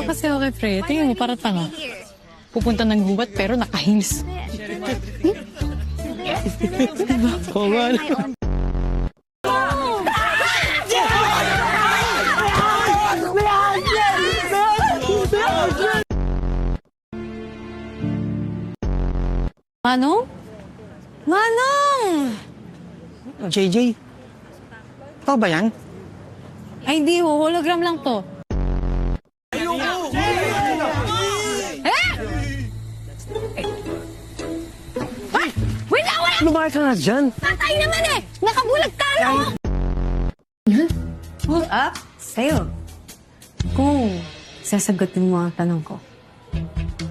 kasi okay, pre. Tingnan mo, para tanga. Pupunta ng gubat pero naka-heels. Oo nga. Manong? Manong! JJ, ikaw ba yan? Ay, hindi ho. Hologram lang to. Wait lang! Wala! Lumayas ka na dyan. Patay naman eh! Nakabulag tayo! Hold up sa'yo. Kung sasagutin mo ang tanong ko.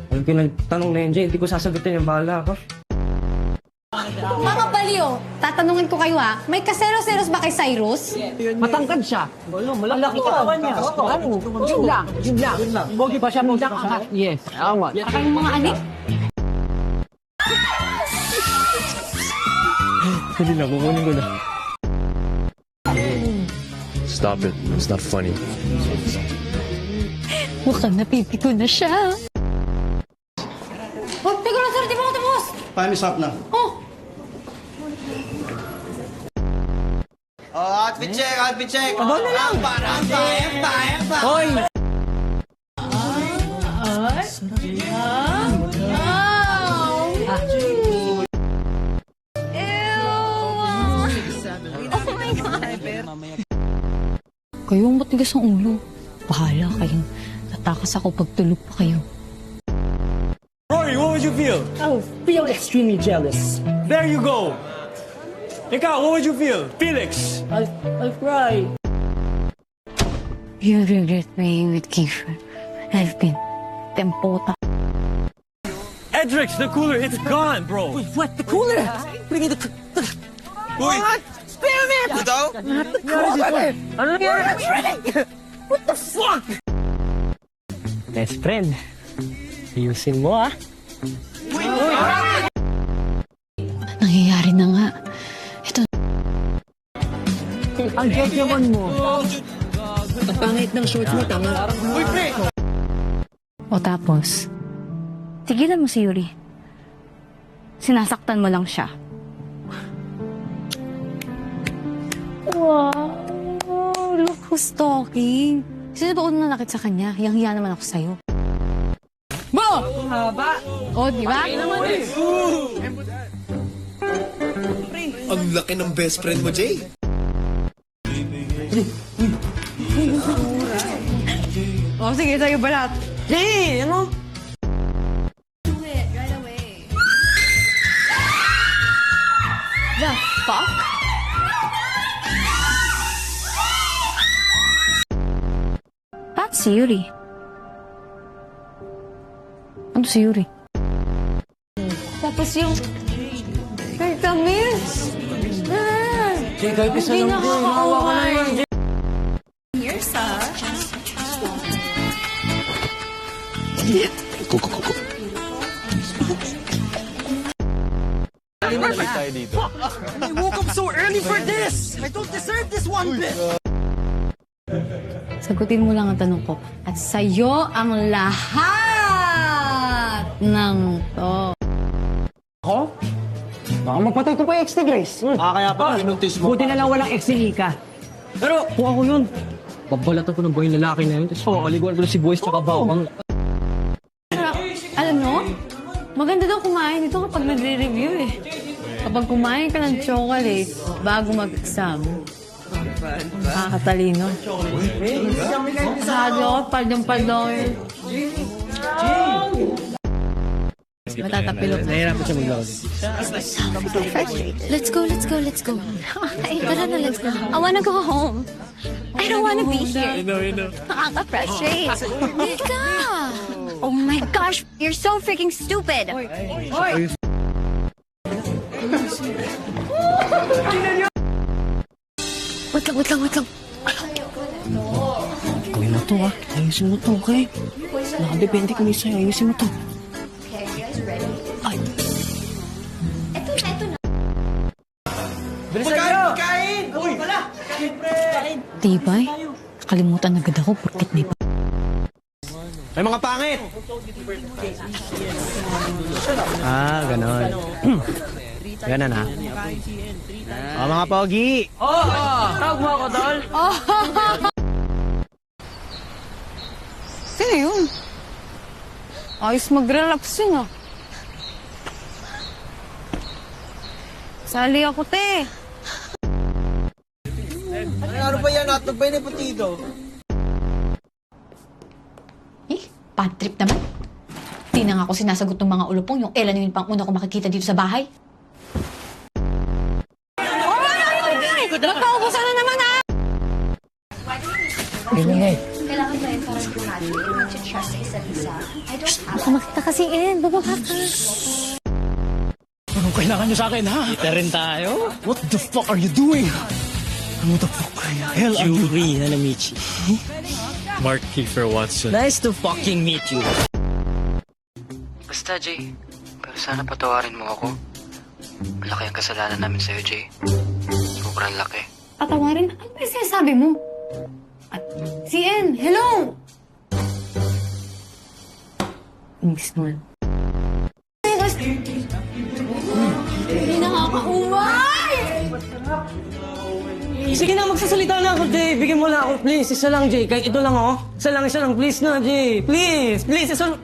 Huwag ka nagtanong na yan, Jay. Hindi ko sasagutin yung bahala ako. Mga baliw, tatanungin ko kayo ha, may kaseros-seros ba kay Cyrus? Matangkad siya. Malaki katawan niya. Ano? Yun lang. Bogi pa siya mo. Yes. Tama. Saka yung mga anik? Hindi na, kukunin ko na. Stop it. It's not funny. Mukhang napipiko na siya. Oh, teka lang sir, di ba ako tapos? Time is up na. Oh, Oh, outfit check, outfit check. Aba na lang. Empa. Hoy! kayo ang matigas ang ulo. Bahala kayo. Tatakas ako pag tulog pa kayo. Rory, what would you feel? I would feel extremely jealous. There you go. Ikaw, what would you feel? Felix. I'll cry. You regret playing with Kiefer. I've been tempota. Edrix, the cooler, it's gone, bro. What? The cooler? Bring me the... What? Spare me! Ito? Not the cooler! Ano nangyari? What the fuck? Best friend. Ayusin mo, ah. Nangyayari na nga. Ito. Ang gagawin mo. Ang pangit ng shorts mo, tanga. O tapos, tigilan mo si Yuri. Sinasaktan mo lang siya. Wow! Look who's talking. Sino ba unang nakit sa kanya? Hiyang-hiya naman ako sa'yo. Mo! Haba. O, di ba? Ang laki ng best friend mo, Jay. O, sige, sa'yo balat. Hey, ano? The fuck? Bakit si Yuri? Ano si Yuri? Tapos yung... Kay Tamis! Jay, kahit isa Hindi lang din. Hawa ka na yan, Jay. I woke up so early for this. I don't deserve this one bit. Sagutin mo lang ang tanong ko. At sa'yo ang lahat ng to. Ako? Baka magpatay ko pa yung ex ni Grace. Kaya pa, inuntis mo. Buti na lang walang ex ni Ika. Pero kung ako yun, babalatan ko ng buhay yung lalaki na yun. Tapos aliguan ko na si Boys tsaka Bawang. Alam mo, maganda daw kumain dito kapag nagre-review eh. Kapag kumain ka ng chocolate bago mag-exam, nakakatalino. Masyado ako, paldong-paldong. Matatapilok na. Nahirapan siya maglaro. Let's go. Tara na, let's go. I wanna go home. I don't wanna be here. I know. Nakaka-frustrate. Mika! Oh my gosh, you're so freaking stupid. Wait lang. Gawin mo to, ah. Ayusin mo to, okay? Nakadepende kami sa'yo. Ayusin mo to. Okay, are you guys ready? Ay. Ito na. Bilisan nyo! Kain! Uy! Tibay, nakalimutan agad ako porkit may May mga pangit. Ah, ganon. Ganon ha. O mga pogi. Tawag mo ako, tol. Sino yun? Ayos mag-relapse yun, ah. Sali ako, te. Ano ba yan? Hotdog ba yun yung potato? Bad trip naman. Di na nga ako sinasagot ng mga ulupong yung Ella na yun pang una ko makikita dito sa bahay. Magpaubusan na naman, ah! Kailangan ba yung parang bumati? Mag-trust sa isa't isa. I don't have... Baka makita kasi, bababa ka. Anong kailangan nyo sa akin, ha? Kita rin tayo. What the fuck are you doing? What the fuck hell are you? Yuri Hanamichi. Mark Kiefer Watson. Nice to fucking meet you. Basta, Jay. Pero sana patawarin mo ako. Malaki ang kasalanan namin sa'yo, Jay. Sobrang laki. Patawarin? Ano ba yung sinasabi mo? At, si N, hello! Miss mo. Hindi nakakaumay! Sige na, magsasalita na ako, Jay. Bigyan mo na ako, please. Isa lang, Jay. Kahit ito lang, oh. Isa lang, please na, Jay. Please, isa lang.